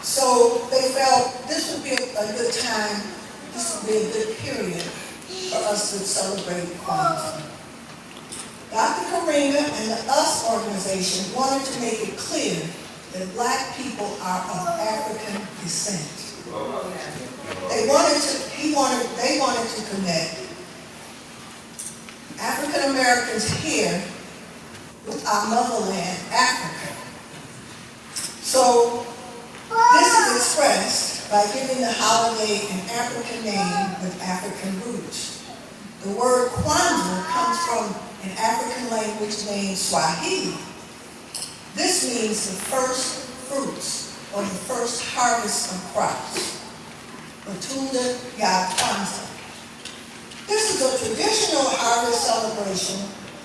So they felt this would be a good time, this would be a good period for us to celebrate Kwanzaa. Dr. Karinga and the US organization wanted to make it clear that black people are of African descent. They wanted to connect African Americans here with our motherland, Africa. So this is expressed by giving the holiday an African name with African roots. The word Kwanzaa comes from an African language named Swahili. This means the first fruits or the first harvest of crops. Matunda ya Kwanzaa. This is a traditional harvest celebration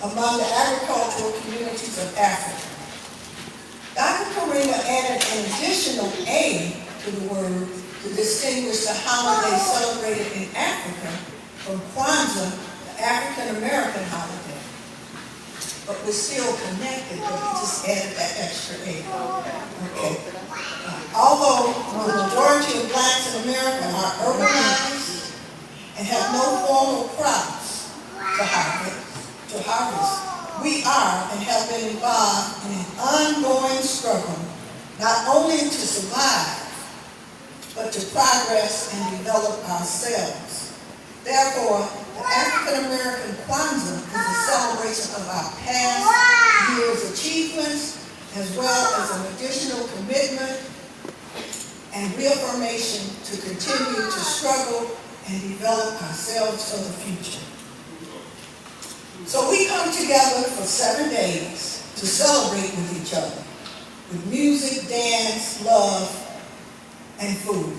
among the agricultural communities of Africa. Dr. Karinga added an additional A to the word to distinguish the holiday celebrated in Africa from Kwanzaa, the African American holiday. But we're still connected, but he just added that extra A. Okay. Although the majority of blacks in America are urbanized and have no formal crops to harvest, we are and have been involved in an ongoing struggle, not only to survive, but to progress and develop ourselves. Therefore, the African American Kwanzaa is a celebration of our past year's achievements, as well as an additional commitment and reaffirmation to continue to struggle and develop ourselves for the future. So we come together for 7 days to celebrate with each other, with music, dance, love, and food.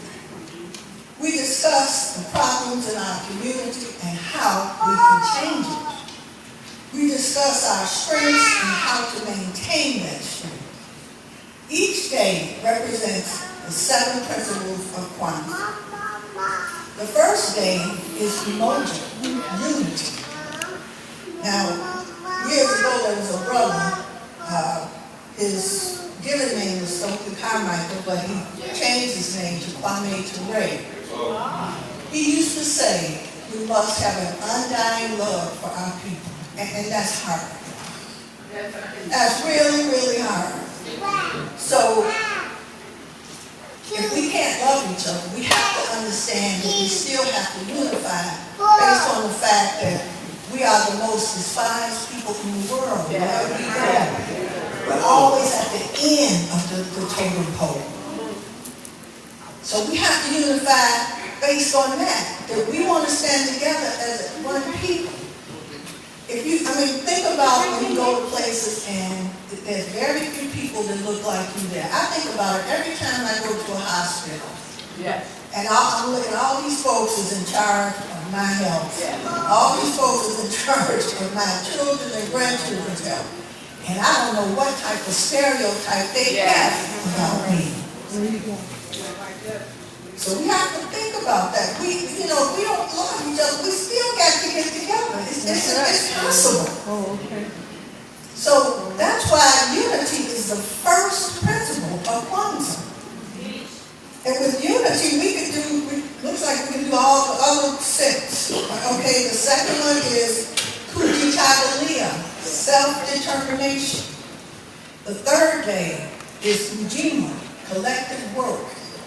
We discuss the problems in our community and how we can change it. We discuss our strengths and how to maintain that strength. Each day represents the 7 principles of Kwanzaa. The first day is umoja, unity. Now, years ago there was a brother, his given name was Stokely Carmichael, but he changed his name to Kwame Ture. He used to say, we must have an undying love for our people, and that's hard. That's really, really hard. So, if we can't love each other, we have to understand that we still have to unify based on the fact that we are the most despised people in the world. Wherever we go, we're always at the end of the totem pole. So we have to unify based on that we want to stand together as one people. Think about when you go to places and there's very few people that look like you there. I think about it every time I go to a hospital. Yes. And I'm looking, all these folks is in charge of my health. Yes. All these folks is in charge of my children and grandchildren's health. And I don't know what type of stereotype they have about me. So we have to think about that. We don't love each other. We still got to get together. It's possible. Oh, okay. So that's why unity is the first principle of Kwanzaa. And with unity, looks like we can do all the other 6. Okay, the second one is kujitagulia, self-determination. The third day is ujima, collective work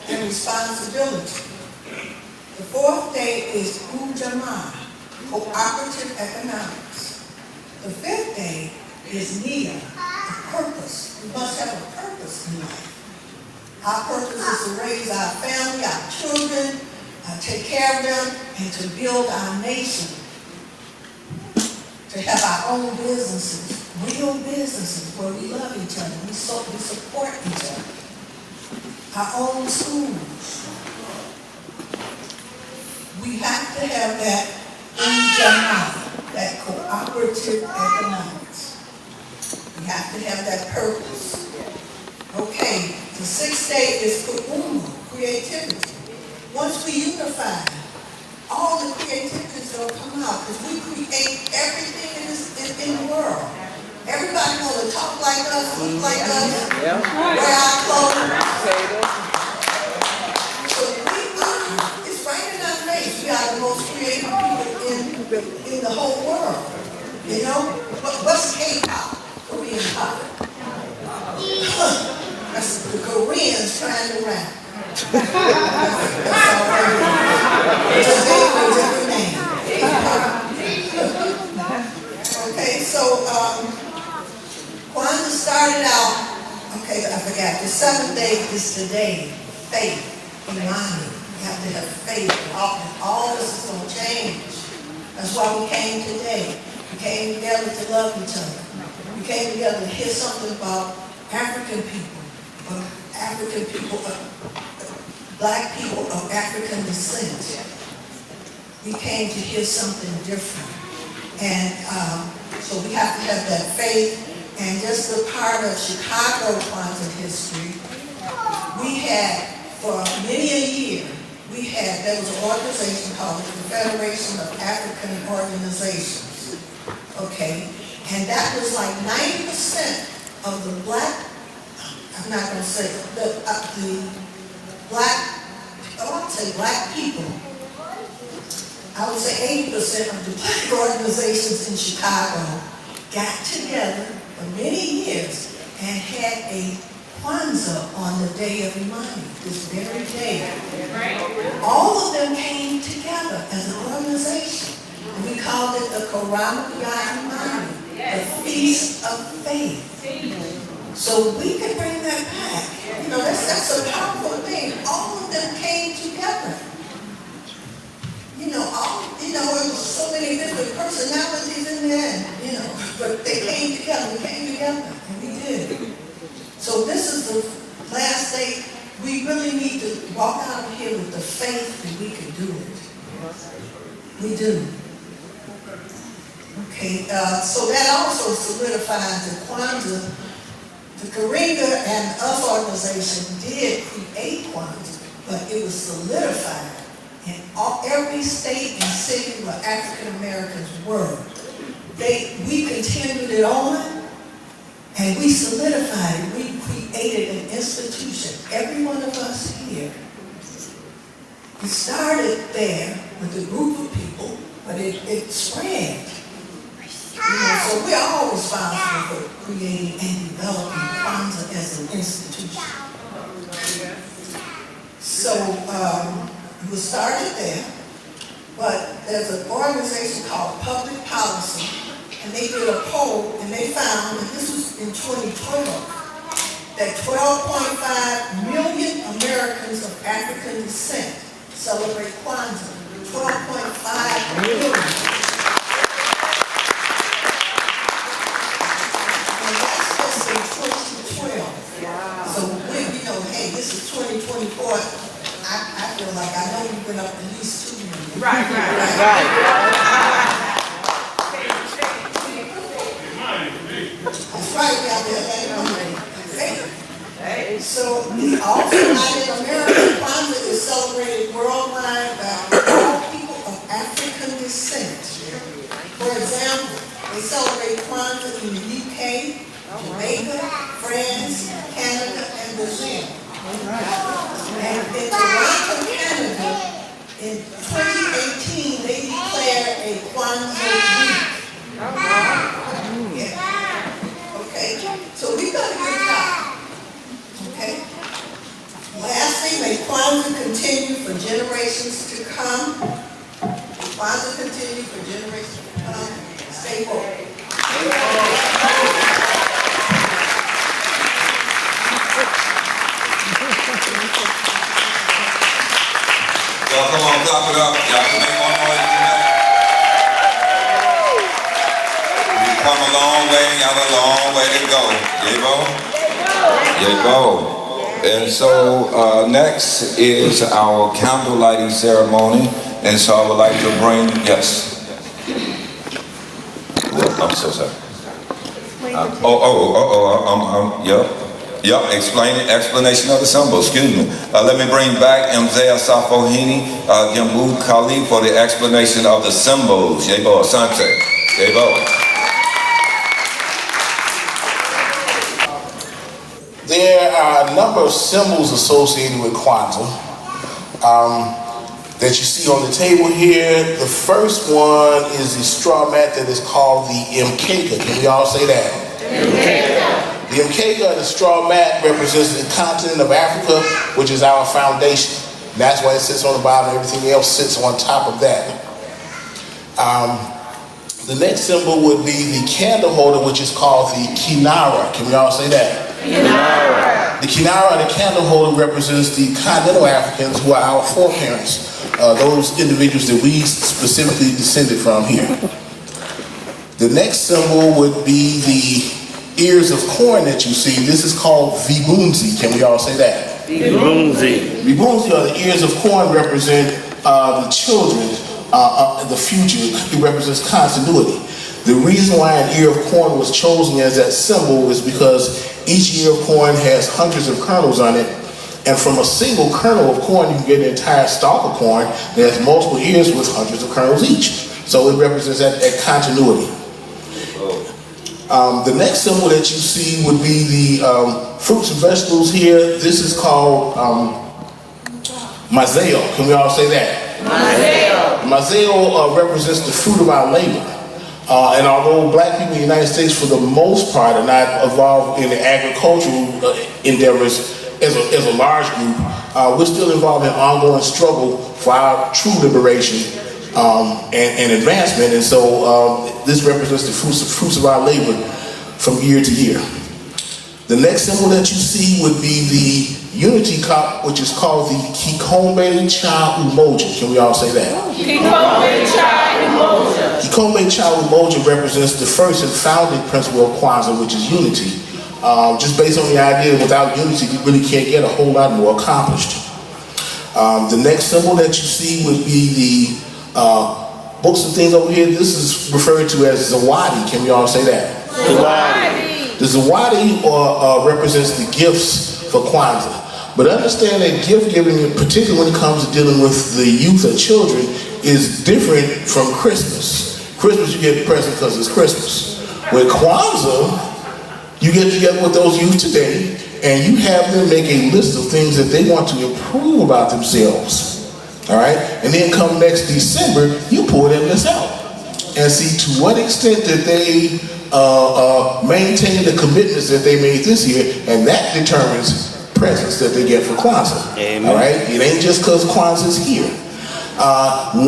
and responsibility. The fourth day is ujamaa, cooperative economics. The fifth day is nia, a purpose. We must have a purpose in life. Our purpose is to raise our family, our children, take care of them, and to build our nation. To have our own businesses, real businesses where we love each other, we support each other. Our own schools. We have to have that ujamaa, that cooperative economics. We have to have that purpose. Okay, the 6th day is kuuma, creativity. Once we unify, all the creativity will come out because we create everything in the world. Everybody want to talk like us, look like us, wear our clothes. in the whole world. You know? What's K-pop? Korean pop. That's the Koreans trying to rap. That's all they do. Just gave them a different name. Okay, so Kwanzaa started out, okay, I forgot, the seventh day is today, faith, imani. You have to have faith, all this is going to change. That's why we came today. We came together to love each other. We came together to hear something about African people, black people of African descent. We came to hear something different. And so we have to have that faith. And just a part of Chicago Kwanzaa history, we had, for many a year, there was an organization called the Confederation of African Organizations, okay? And that was like 90% of the black, I'm not going to say, the black, I would say black people, I would say 80% of the black organizations in Chicago got together for many years and had a Kwanzaa on the day of Imani, this very day. All of them came together as an organization. And we called it the Imani, the Feast of Faith. So we can bring that back. You know, that's a powerful thing. All of them came together. You know, there was so many different personalities in there, but they came together, and we did. So this is the last day. We really need to walk out of here with the faith that we can do it. We do. Okay, so that also solidifies the Kwanzaa. The Karinga and us organization did create Kwanzaa, but it was solidified in every state and city where African Americans were. We continued it on, and we solidified it. We created an institution. Every one of us here. It started there with a group of people, but it spread. So we're all responsible for creating and developing Kwanzaa as an institution. So it was started there, but there's an organization called Public Policy, and they did a poll, and they found, and this was in 2012, that 12.5 million Americans of African descent celebrate Kwanzaa. 12.5 million. And that's just in 2012. So when, hey, this is 2024, I feel like I know we went up at least 2 million. Right. That's right, we have to have that faith. So also United America, Kwanzaa is celebrated worldwide by all people of African descent. For example, they celebrate Kwanzaa in the UK, Jamaica, France, Canada, and Brazil. And in Toronto, Canada, in 2018, they declared a Kwanzaa week. Yeah. Okay, so we've got a good job. Okay. Lastly, may Kwanzaa continue for generations to come. Kwanzaa continue for generations to come. Stay woke. Y'all come on, clap it up. Y'all can make more noise tonight. We've come a long way, got a long way to go. Yay-bo? Yay-bo. And so next is our candle lighting ceremony. And so I would like to bring, yes. I'm so sorry. Yep, explanation of the symbol, excuse me. Let me bring back Mzee Safohini Gimbu Kali for the explanation of the symbols. Yebo Asante. Yebo. There are a number of symbols associated with Kwanzaa. that you see on the table here. The first one is the straw mat that is called the Mkeka. Can we all say that? Mkeka. The Mkeka, the straw mat, represents the continent of Africa, which is our foundation. And that's why it sits on the bottom. Everything else sits on top of that. The next symbol would be the candle holder, which is called the Kinara. Can we all say that? Kinara. The Kinara, the candle holder, represents the continental Africans who are our foreparents. Those individuals that we specifically descended from here. The next symbol would be the ears of corn that you see. This is called Vibunzi. Can we all say that? Vibunzi. Vibunzi, or the ears of corn, represent the children, the future. It represents continuity. The reason why an ear of corn was chosen as that symbol is because each ear of corn has hundreds of kernels on it. And from a single kernel of corn, you can get an entire stalk of corn that has multiple ears with hundreds of kernels each. So it represents that continuity. The next symbol that you see would be the fruits and vegetables here. This is called mazeo. Can we all say that? Mazeo. Mazeo represents the fruit of our labor. And although black people in the United States, for the most part, are not involved in the agricultural endeavors as a large group, we're still involved in ongoing struggle for our true liberation and advancement. And so this represents the fruits of our labor from year to year. The next symbol that you see would be the unity cup, which is called the Kikombe Cha Umoja. Can we all say that? Kikombe Cha Umoja. Kikombe Cha Umoja represents the first and founding principle of Kwanzaa, which is unity. Just based on the idea that without unity, you really can't get a whole lot more accomplished. The next symbol that you see would be the books and things over here. This is referred to as Zawadi. Can we all say that? Zawadi. The Zawadi represents the gifts for Kwanzaa. But understand that gift giving, particularly when it comes to dealing with the youth or children, is different from Christmas. Christmas, you get a present because it's Christmas. With Kwanzaa, you get together with those youth today, and you have them make a list of things that they want to improve about themselves. All right? And then come next December, you pull that list out and see to what extent that they maintain the commitments that they made this year, and that determines presents that they get for Kwanzaa. Amen. All right? It ain't just because Kwanzaa is here.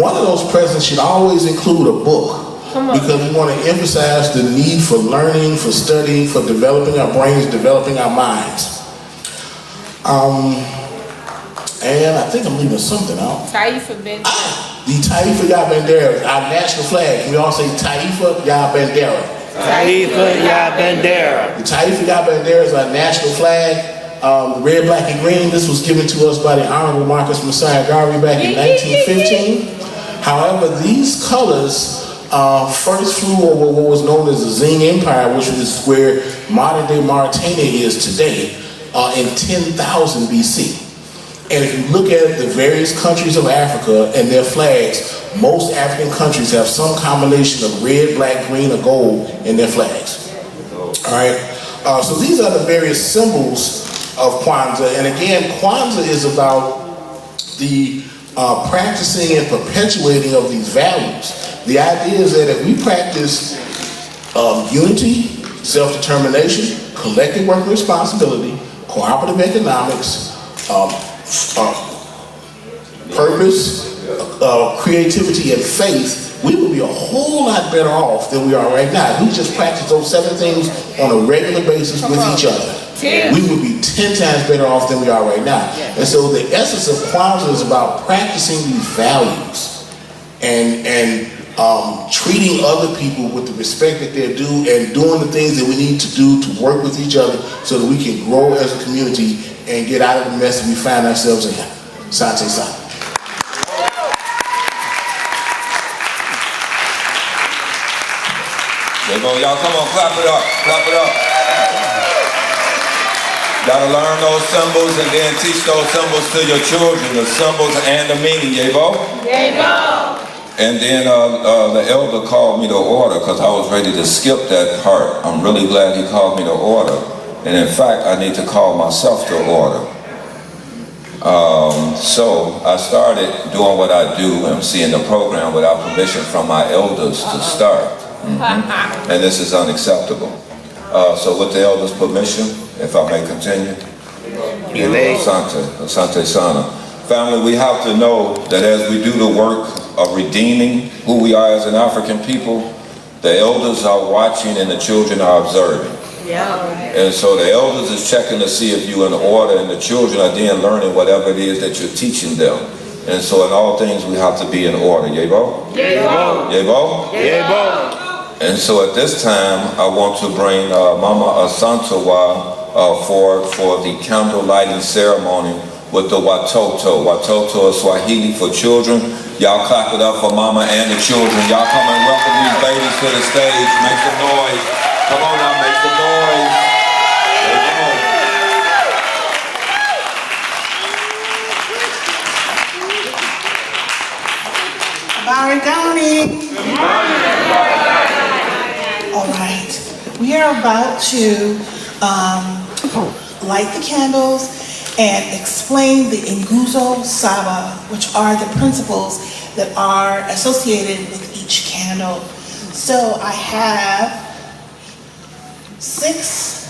One of those presents should always include a book. Because we want to emphasize the need for learning, for studying, for developing our brains, developing our minds. And I think I'm leaving something out. Taifa Bandera. The Taifa Ya Bandera, our national flag. Can we all say Taifa Ya Bandera? Taifa Ya Bandera. The Taifa Ya Bandera is our national flag. The red, black, and green. This was given to us by the Honorable Marcus Messiah Garvey back in 1915. However, these colors first flew over what was known as the Zing Empire, which is where modern-day Mauritania is today, in 10,000 BC. And if you look at the various countries of Africa and their flags, most African countries have some combination of red, black, green, or gold in their flags. All right? So these are the various symbols of Kwanzaa. And again, Kwanzaa is about the practicing and perpetuating of these values. The idea is that if we practice unity, self-determination, collective work responsibility, cooperative economics, purpose, creativity, and faith, we would be a whole lot better off than we are right now. If we just practice those 7 things on a regular basis with each other, we would be 10 times better off than we are right now. And so the essence of Kwanzaa is about practicing these values and treating other people with the respect that they're due and doing the things that we need to do to work with each other so that we can grow as a community and get out of the mess that we find ourselves in. Sante Sa. Y'all come on, clap it up, clap it up. Gotta learn those symbols and then teach those symbols to your children, the symbols and the meaning, Yebo? Yebo! And then the elder called me to order because I was ready to skip that part. I'm really glad he called me to order. And in fact, I need to call myself to order. So I started doing what I do, emceeing the program without permission from my elders to start. And this is unacceptable. So with the elders' permission, if I may continue. Asante Sana. Family, we have to know that as we do the work of redeeming who we are as an African people, the elders are watching and the children are observing. And so the elders is checking to see if you're in order, and the children are then learning whatever it is that you're teaching them. And so in all things we have to be in order. Yebo? Yebo. Yebo? Yebo. And so at this time I want to bring Mama Asantewa for the candle lighting ceremony with the Watoto. Watoto is Swahili for children. Y'all clap it up for Mama and the children. Y'all come and welcome these babies to the stage. Make some noise. Come on now, make some noise. There you go. Barigoni. All right. We are about to light the candles and explain the Nguzo Saba, which are the principles that are associated with each candle. So I have six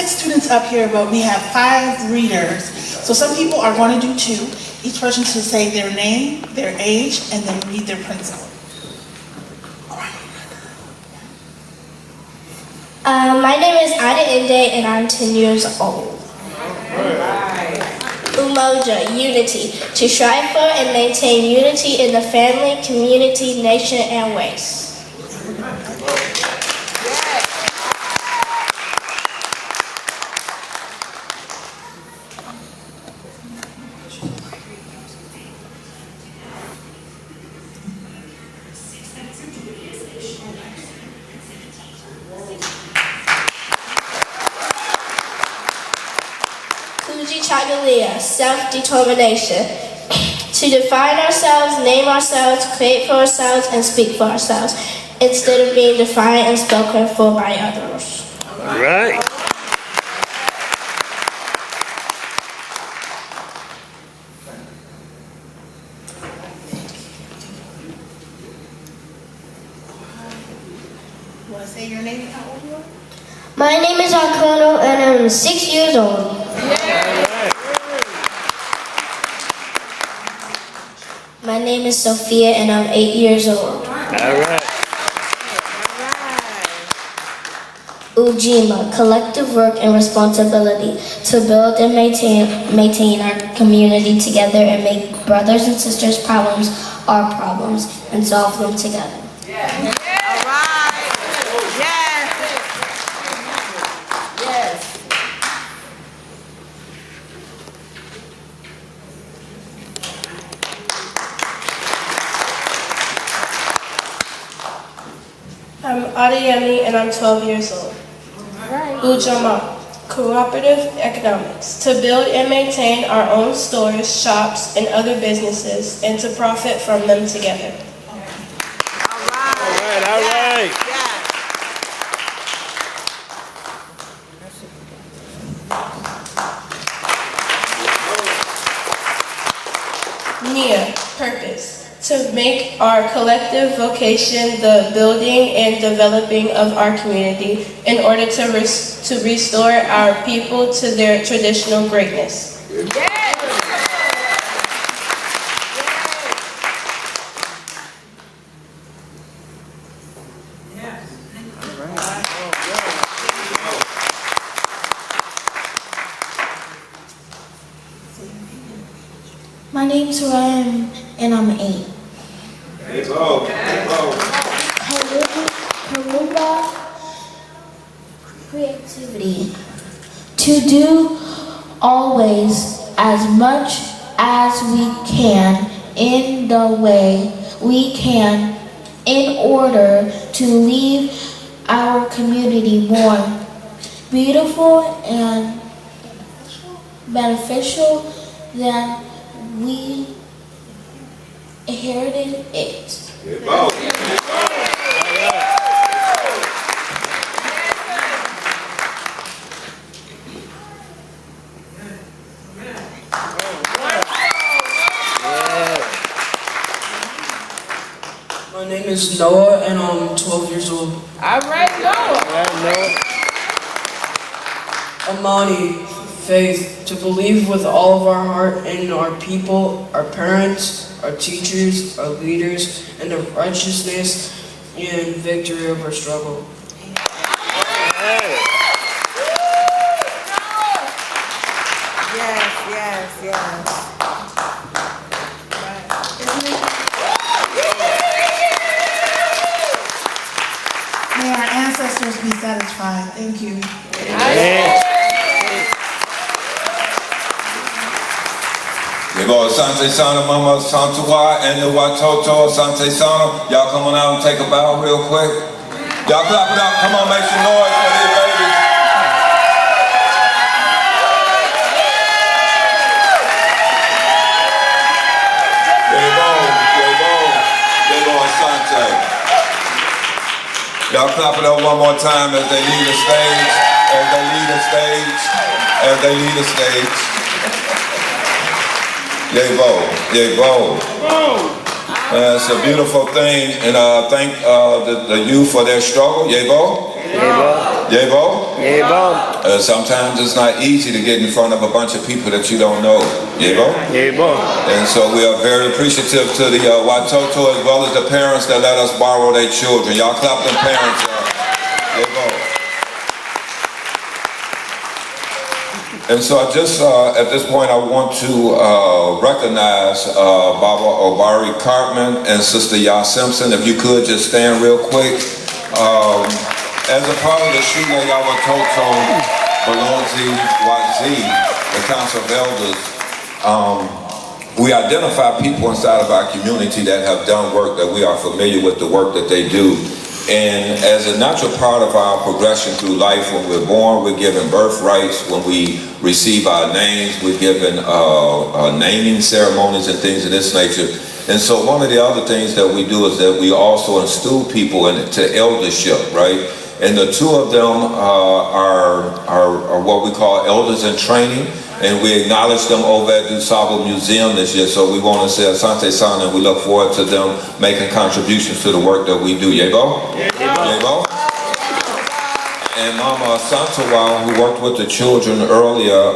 students up here, but we have 5 readers. So some people are going to do 2. Each person should say their name, their age, and then read their principle. All right. My name is Ada Inde and I'm 10 years old. Umoja, unity, to strive for and maintain unity in the family, community, nation, and race. Chagalia, self-determination. To define ourselves, name ourselves, create for ourselves, and speak for ourselves, instead of being defined and spoken for by others. All right. You want to say your name and how old you are? My name is Arcano and I'm 6 years old. My name is Sophia and I'm 8 years old. All right. Ujima, collective work and responsibility to build and maintain our community together and make brothers and sisters' problems our problems and solve them together. I'm Adeyemi and I'm 12 years old. Ujama, cooperative economics, to build and maintain our own stores, shops, and other businesses, and to profit from them together. All right. Nia, purpose, to make our collective vocation the building and developing of our community in order to restore our people to their traditional greatness. My name's Ryan and I'm 8. Karumba, creativity. To do always as much as we can in the way we can in order to leave our community more beautiful and beneficial than we inherited it. is Noah, and I'm 12 years old. All right, Noah. Amani, faith, to believe with all of our heart in our people, our parents, our teachers, our leaders, and the righteousness and victory of our struggle. Yes. May our ancestors be satisfied. Thank you. Yebo, Asante Sana, Mama Santawa, and the Watoto, Asante Sana. Y'all come on out and take a bow real quick. Y'all clap it up. Come on, make some noise for these babies. Yebo, Asante. Y'all clap it up one more time as they leave the stage, Yebo. It's a beautiful thing, and thank the youth for their struggle. Yebo. Sometimes it's not easy to get in front of a bunch of people that you don't know. Yebo. And so we are very appreciative to the Watoto as well as the parents that let us borrow their children. Y'all clap them parents up. Yebo. And so I just, at this point, I want to recognize Baba Obari Cartman and Sister Ya Simpson. If you could just stand real quick. As a part of the Shule Yawa Toto Balonzi Wazi, the Council of Elders, we identify people inside of our community that have done work that we are familiar with the work that they do. And as a natural part of our progression through life, when we're born, we're given birthrights. When we receive our names, we're given naming ceremonies and things of this nature. And so one of the other things that we do is that we also instill people into eldership, right? And the two of them are what we call elders in training. And we acknowledge them over at DuSable Museum this year. So we want to say Asante Sana, and we look forward to them making contributions to the work that we do. Yebo? Yebo? And Mama Santawa, who worked with the children earlier,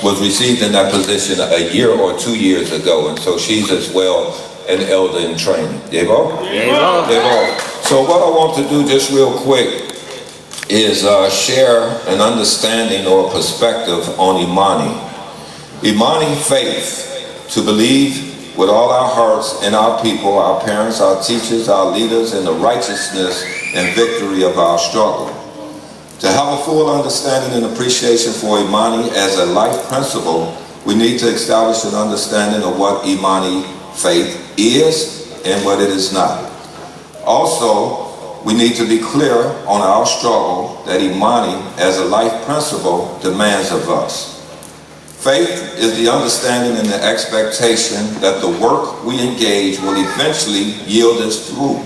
was received in that position a year or 2 years ago. And so she's as well an elder in training. Yebo? Yebo. So what I want to do just real quick is share an understanding or perspective on Imani. Imani faith, to believe with all our hearts in our people, our parents, our teachers, our leaders, in the righteousness and victory of our struggle. To have a full understanding and appreciation for Imani as a life principle, we need to establish an understanding of what Imani faith is and what it is not. Also, we need to be clear on our struggle that Imani as a life principle demands of us. Faith is the understanding and the expectation that the work we engage will eventually yield its fruit.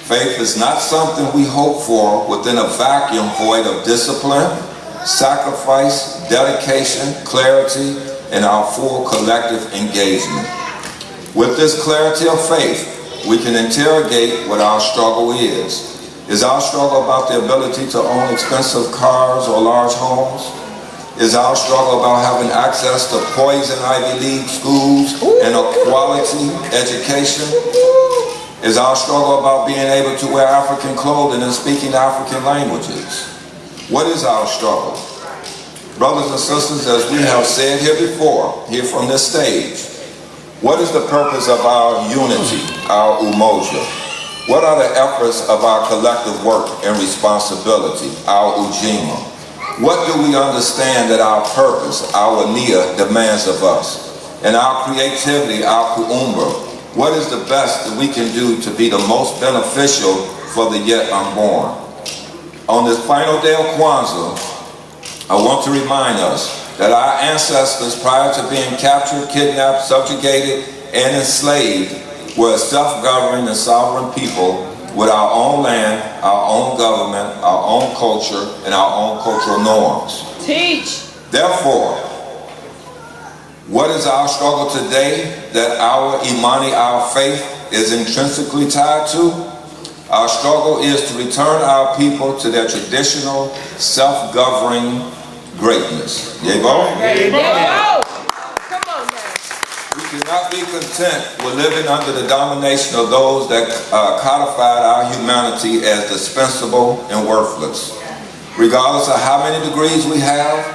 Faith is not something we hope for within a vacuum void of discipline, sacrifice, dedication, clarity, and our full collective engagement. With this clarity of faith, we can interrogate what our struggle is. Is our struggle about the ability to own expensive cars or large homes? Is our struggle about having access to poison Ivy League schools and a quality education? Is our struggle about being able to wear African clothing and speaking African languages? What is our struggle? Brothers and sisters, as we have said here before, here from this stage, what is the purpose of our unity, our umoja? What are the efforts of our collective work and responsibility, our ujima? What do we understand that our purpose, our nia, demands of us? And our creativity, our kuumba, what is the best that we can do to be the most beneficial for the yet unborn? On this final day of Kwanzaa, I want to remind us that our ancestors, prior to being captured, kidnapped, subjugated, and enslaved, were a self-governing and sovereign people with our own land, our own government, our own culture, and our own cultural norms. Teach. Therefore, What is our struggle today that our Imani, our faith, is intrinsically tied to? Our struggle is to return our people to their traditional, self-governing greatness. Yebo? We cannot be content with living under the domination of those that codified our humanity as dispensable and worthless. Regardless of how many degrees we have,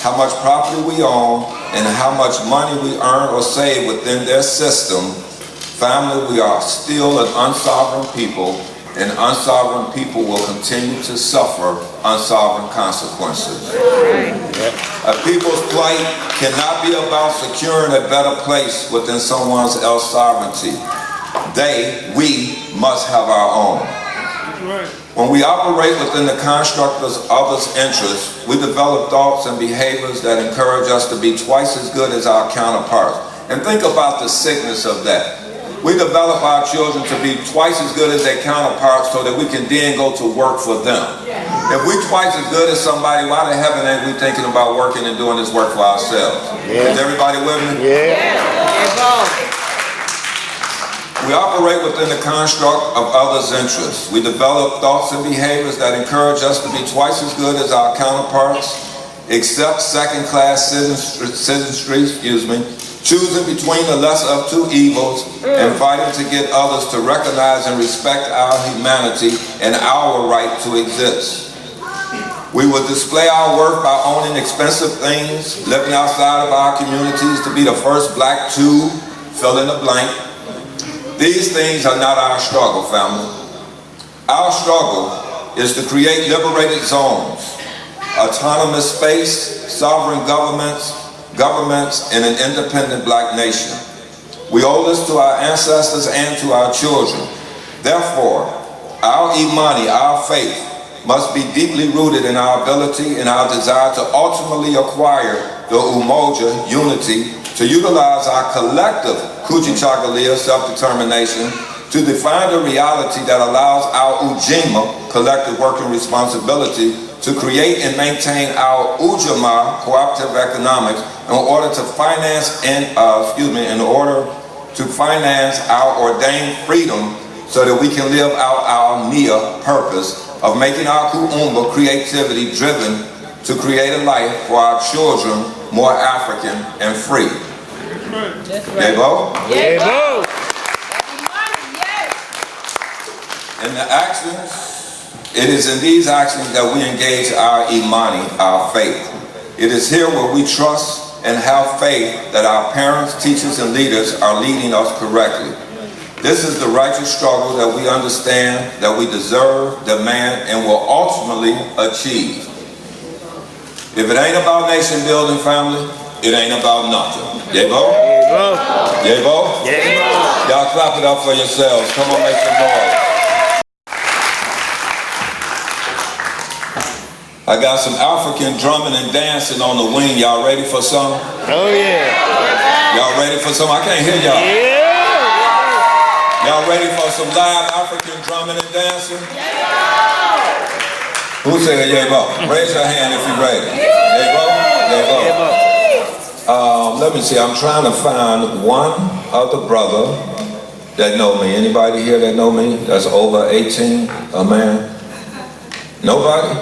how much property we own, and how much money we earn or save within their system, family, we are still an unsovereign people, and unsovereign people will continue to suffer unsovereign consequences. A people's plight cannot be about securing a better place within someone else's sovereignty. We must have our own. When we operate within the construct of others' interests, we develop thoughts and behaviors that encourage us to be twice as good as our counterparts. And think about the sickness of that. We develop our children to be twice as good as their counterparts so that we can then go to work for them. If we're twice as good as somebody, why the heaven ain't we thinking about working and doing this work for ourselves? Is everybody with me? We operate within the construct of others' interests. We develop thoughts and behaviors that encourage us to be twice as good as our counterparts, accept second-class citizenry, choosing between the lesser of two evils, and fighting to get others to recognize and respect our humanity and our right to exist. We will display our worth by owning expensive things, living outside of our communities to be the first black to fill in the blank. These things are not our struggle, family. Our struggle is to create liberated zones, autonomous space, sovereign governments, and an independent black nation. We owe this to our ancestors and to our children. Therefore, our Imani, our faith, must be deeply rooted in our ability and our desire to ultimately acquire the Umoja, unity, to utilize our collective Kujichagulia, self-determination, to define the reality that allows our Ujima, collective working responsibility, to create and maintain our Ujamaa, cooperative economics, in order to finance our ordained freedom so that we can live out our Nia purpose of making our Kuumba creativity driven to create a life for our children more African and free. That's right. Yebo? Yebo. In the actions, it is in these actions that we engage our Imani, our faith. It is here where we trust and have faith that our parents, teachers, and leaders are leading us correctly. This is the righteous struggle that we understand, that we deserve, demand, and will ultimately achieve. If it ain't about nation building, family, it ain't about nothing. Yebo? Yebo? Yebo? Y'all clap it up for yourselves. Come on, make some noise. I got some African drumming and dancing on the wing. Y'all ready for some? Oh yeah. Y'all ready for some? I can't hear y'all. Yeah. Y'all ready for some live African drumming and dancing? Who said yebo? Raise your hand if you're ready. Yebo? Yebo. Let me see. I'm trying to find one other brother that know me. Anybody here that know me? That's over 18, a man? Nobody?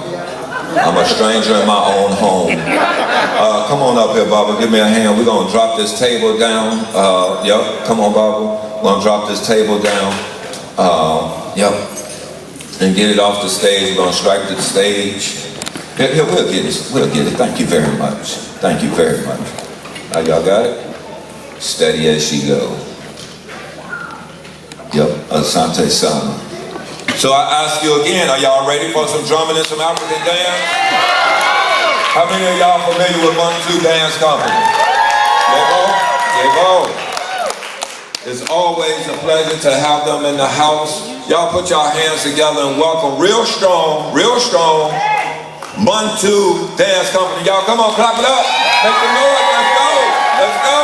I'm a stranger in my own home. Come on up here, Baba. Give me a hand. We're going to drop this table down. Yep. Come on, Baba. We're going to drop this table down. Yep. And get it off the stage. We're going to strike the stage. Here, we'll get it. We'll get it. Thank you very much. Thank you very much. Y'all got it? Steady as she go. Yep. Asante Sana. So I ask you again, are y'all ready for some drumming and some African dance? How many of y'all familiar with 1-2 Dance Company? Yebo? Yebo. It's always a pleasure to have them in the house. Y'all put your hands together and welcome real strong, 1-2 Dance Company. Y'all come on, clap it up. Make some noise, let's go. Let's go.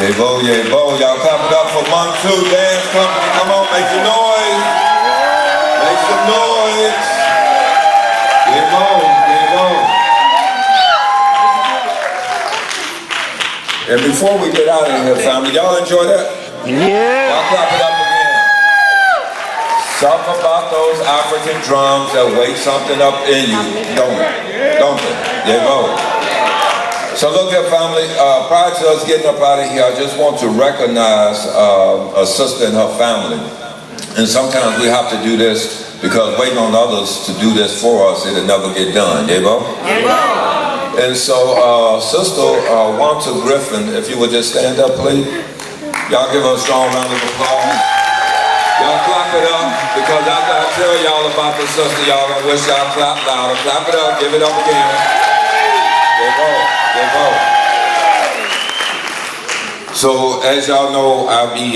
Yay-bo, yay-bo. Y'all clap it up for month 2 dance company. Come on, make some noise. Make some noise. Yay-bo, yay-bo. And before we get out of here, family, y'all enjoy that? Yeah. Y'all clap it up again. Something about those African drums that wake something up in you, don't they? Don't they? Yay-bo. So look here, family, prior to us getting up out of here, I just want to recognize a sister and her family. And sometimes we have to do this because waiting on others to do this for us, it'll never get done. Yay-bo? And so, Sister Wanta Griffin, if you would just stand up, please. Y'all give her a strong round of applause. Y'all clap it up, because after I tell y'all about the sister, y'all gonna wish y'all clap louder. Clap it up, give it up again. Yay-bo, yay-bo. So, as y'all know, I be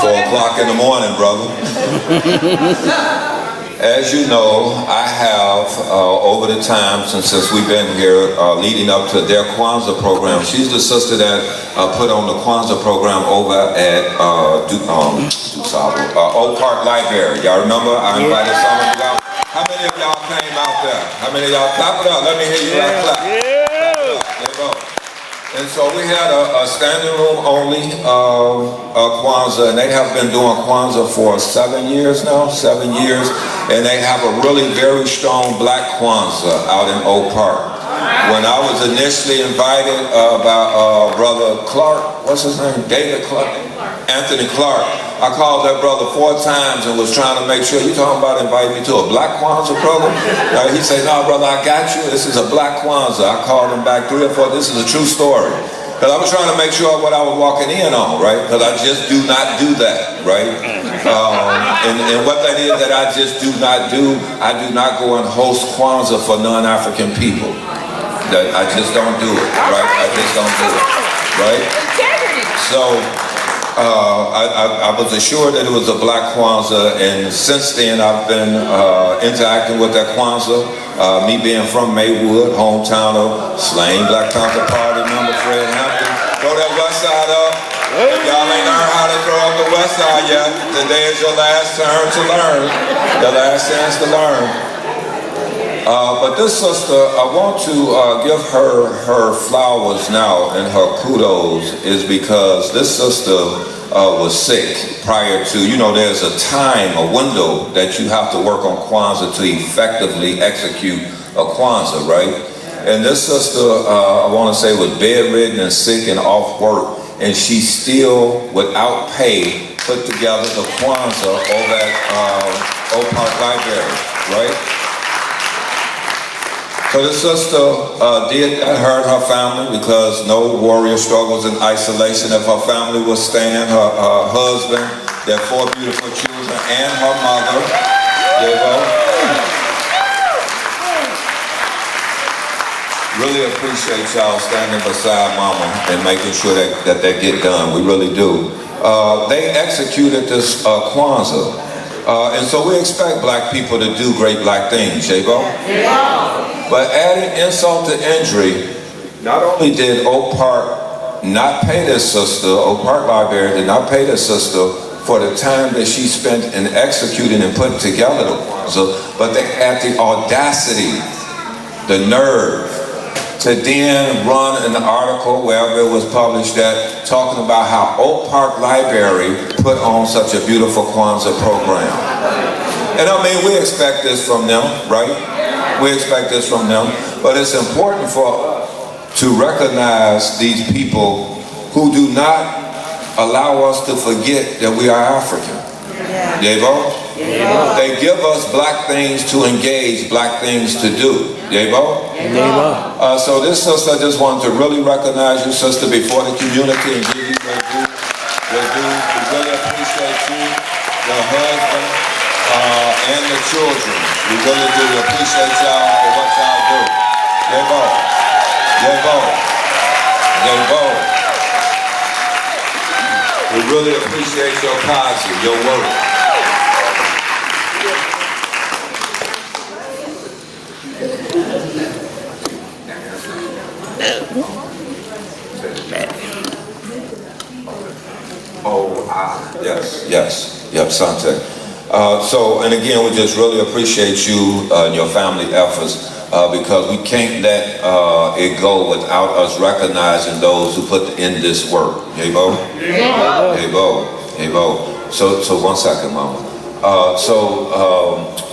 4 o'clock in the morning, brother. As you know, I have, over the time, since we've been here, leading up to their Kwanzaa program. She's the sister that put on the Kwanzaa program over at Oak Park Library. Y'all remember? I invited some of y'all. How many of y'all came out there? How many of y'all clap it up? Let me hear you clap. Clap it up. There you go. And so we had a standing room only Kwanzaa, and they have been doing Kwanzaa for 7 years now, 7 years, and they have a really very strong black Kwanzaa out in Oak Park. When I was initially invited by Brother Clark, what's his name? David Clark? Anthony Clark. I called that brother 4 times and was trying to make sure, you talking about inviting me to a black Kwanzaa program? He said, no, brother, I got you. This is a black Kwanzaa. I called him back 3 or 4. This is a true story. Because I was trying to make sure what I was walking in on, right? Because I just do not do that, right? And what that is that I just do not do, I do not go and host Kwanzaa for non-African people. That I just don't do it, right? I just don't do it, right? So, I was assured that it was a black Kwanzaa, and since then I've been interacting with that Kwanzaa. Me being from Maywood, hometown of slain Black Panther Party member Fred Hampton. Throw that west side up. If y'all ain't learned how to throw up the west side yet, today is your last turn to learn. Your last chance to learn. But this sister, I want to give her flowers now, and her kudos is because this sister was sick prior to, there's a time, a window that you have to work on Kwanzaa to effectively execute a Kwanzaa, right? And this sister, I want to say, was bedridden and sick and off work, and she still, without pay, put together the Kwanzaa over at Oak Park Library, right? So the sister did that, her and her family, because no warrior struggles in isolation. If her family was staying, her husband, their 4 beautiful children, and her mother. There you go. Really appreciate y'all standing beside Mama and making sure that get done. We really do. They executed this Kwanzaa. And so we expect black people to do great black things, J-Bo? Yeah. But adding insult to injury, not only did Oak Park not pay this sister, Oak Park Library did not pay this sister for the time that she spent in executing and putting together the Kwanzaa, but they had the audacity, the nerve, to then run an article wherever it was published that talking about how Oak Park Library put on such a beautiful Kwanzaa program. And I mean, we expect this from them, right? We expect this from them, but it's important for us to recognize these people who do not allow us to forget that we are African. Yay-bo? They give us black things to engage, black things to do. Yay-bo? So this sister, I just wanted to really recognize you, sister, before the community and give you your due. We really appreciate you, your husband, and the children. We really do appreciate y'all for what y'all do. Yay-bo. Yay-bo. Yay-bo. We really appreciate your positive, your work. Yes. Yep, Sante. So, and again, we just really appreciate you and your family efforts because we can't let it go without us recognizing those who put in this work. Yabo? Yabo. Yabo. So 1 second, Mama.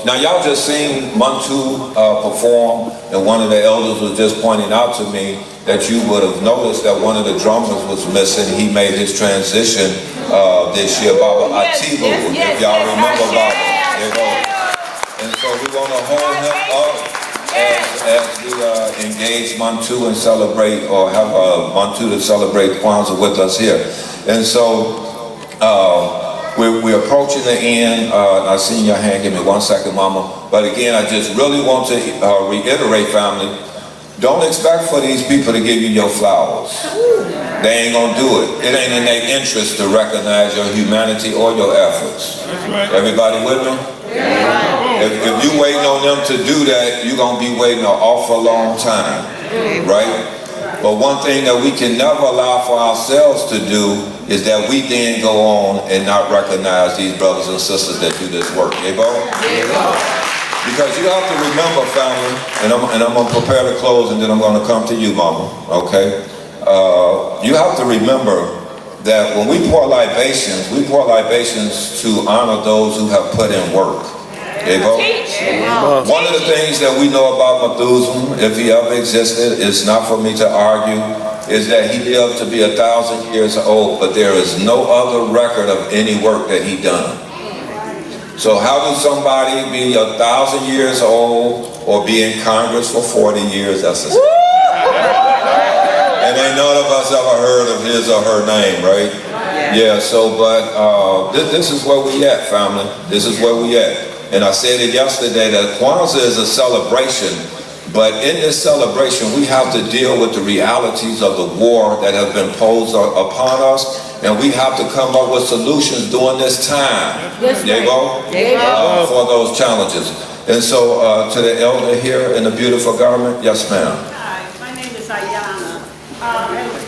Now y'all just seen Muntu perform, and one of the elders was just pointing out to me that you would have noticed that one of the drummers was missing. He made his transition this year, Baba Atibu, if y'all remember Baba. And so we want to hold him up as we engage Muntu and celebrate, or have Muntu to celebrate Kwanzaa with us here. And so we're approaching the end. I seen your hand. Give me 1 second, Mama. But again, I just really want to reiterate, family, don't expect for these people to give you your flowers. They ain't gonna do it. It ain't in their interest to recognize your humanity or your efforts. Everybody with me? If you waiting on them to do that, you're gonna be waiting an awful long time, right? But one thing that we can never allow for ourselves to do is that we then go on and not recognize these brothers and sisters that do this work. Because you have to remember, family, and I'm going to prepare to close, and then I'm going to come to you, Mama, okay? You have to remember that when we pour libations to honor those who have put in work. One of the things that we know about Methuselah, if he ever existed, is not for me to argue, is that he lived to be 1,000 years old, but there is no other record of any work that he done. So how does somebody be 1,000 years old or be in Congress for 40 years? That's a and ain't none of us ever heard of his or her name, right? Yeah, so, but this is where we at, family. This is where we at. And I said it yesterday that Kwanzaa is a celebration, but in this celebration, we have to deal with the realities of the war that have been posed upon us, and we have to come up with solutions during this time, for those challenges. And so, to the elder here in the beautiful garment, yes, ma'am. Hi, my name is Ayana.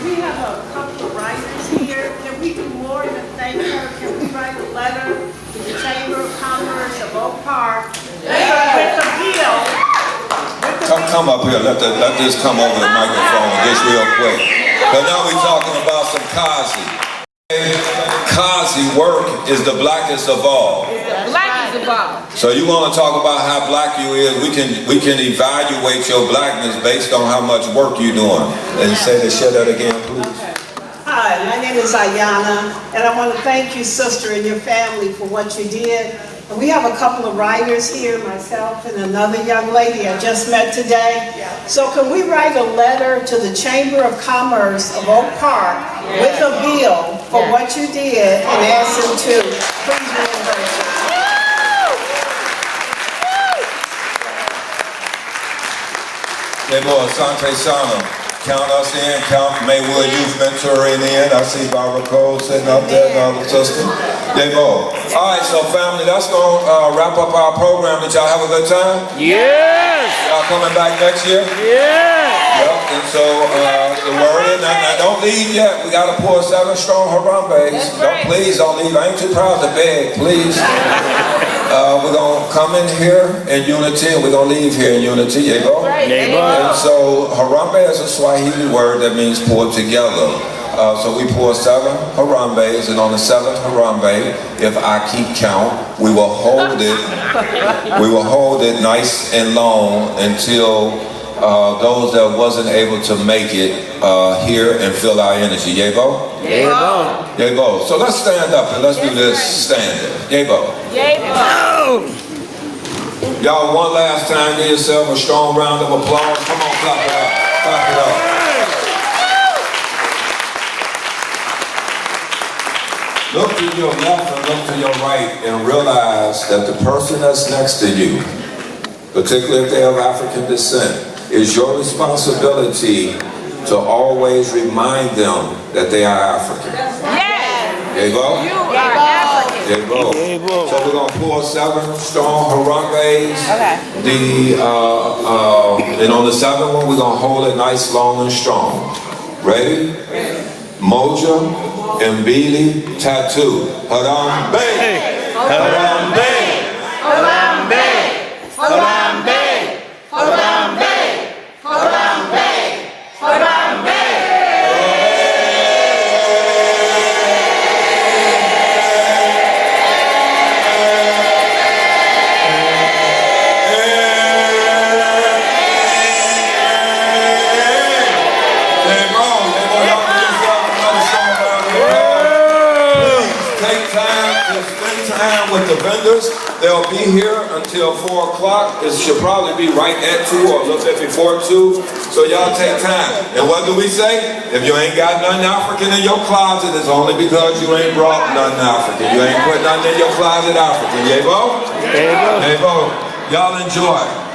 We have a couple of writers here. Can we do more than thank her? Can we write a letter to the Chamber of Commerce of Oak Park with a bill? Come up here. Let this come over the microphone just real quick. But now we're talking about some Kazi. Kazi work is the blackest of all. Blackest of all. So you want to talk about how black you is? We can evaluate your blackness based on how much work you're doing. And share that again, please. Hi, my name is Ayana, and I want to thank you, sister, and your family for what you did. And we have a couple of writers here, myself and another young lady I just met today. So can we write a letter to the Chamber of Commerce of Oak Park with a bill for what you did and ask them to please reimburse us? Hey boy, Asante Sana, count us in, count Maywood Youth Mentoring in. I see Barbara Cole sitting up there, another sister. Hey boy. All right, so family, that's going to wrap up our program. Did y'all have a good time? Yes! Y'all coming back next year? Yes! Yep, and so the word is, now don't leave yet. We got to pour 7 strong Harambe's. Please don't leave. I ain't too proud to beg, please. We're going to come in here in unity, and we're going to leave here in unity. And so Harambe is a Swahili word that means pour together. So we pour 7 Harambes, and on the 7th Harambe, if I keep count, we will hold it. We will hold it nice and long until those that wasn't able to make it here and feel our energy. Yebo? Yebo. Yebo. So let's stand up and let's do this standing. Yebo. Yebo. Y'all, one last time, give yourself a strong round of applause. Come on, clap it up. Clap it up. Look to your left and look to your right and realize that the person that's next to you, particularly if they have African descent, it's your responsibility to always remind them that they are African. Yes! There you go. You are African. There you go. So we're going to pour 7 strong Harambes. Okay. And on the 7th one, we're going to hold it nice, long, and strong. Ready? Moja, Mbili Tattoo. Harambe! Harambe! Harambe! Harambe! Harambe! Harambe! Harambe! With the vendors, they'll be here until 4 o'clock. It should probably be right at 2 or a little bit before 2. So y'all take time. And what do we say? If you ain't got nothing African in your closet, it's only because you ain't brought nothing African. You ain't put nothing in your closet African. Yebo? Yebo. Y'all enjoy.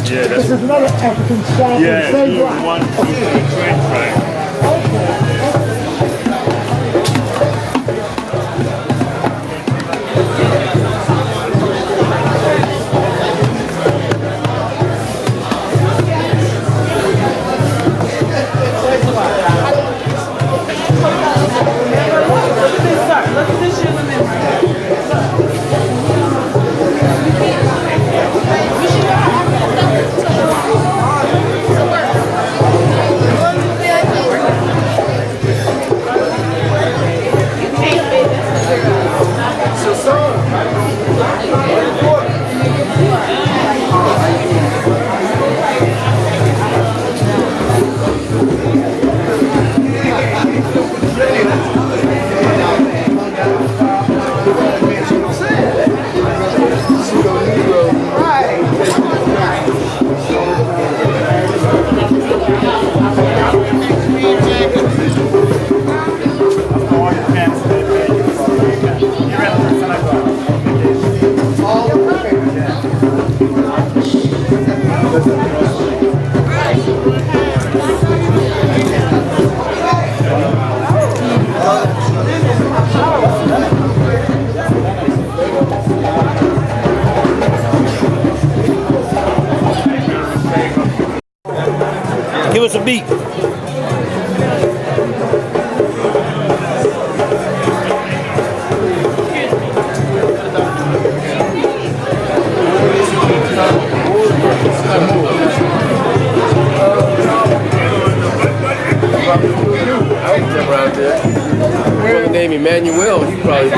Yeah, this is another African shop. Yeah, same block. Gracias. beat. I was never out there. Brother named Emmanuel, he probably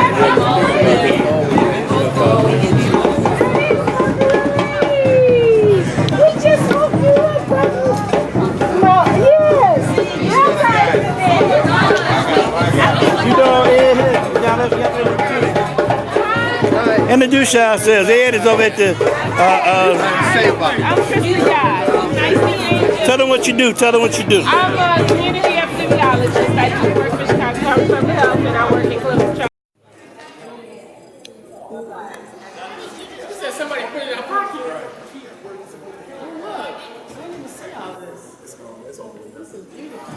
We just hooked you up, brother. No, yes. You know, Ed, introduce yourselves. Ed is over at the. I'm Kristen Guy. Nice to meet you. Tell them what you do. Tell them what you do. I'm a community epidemiologist. I do work for Chicago Department of Health, and I work in clinical trials. somebody put it in a pocket. Look, I didn't even see all this. It's all. This is beautiful.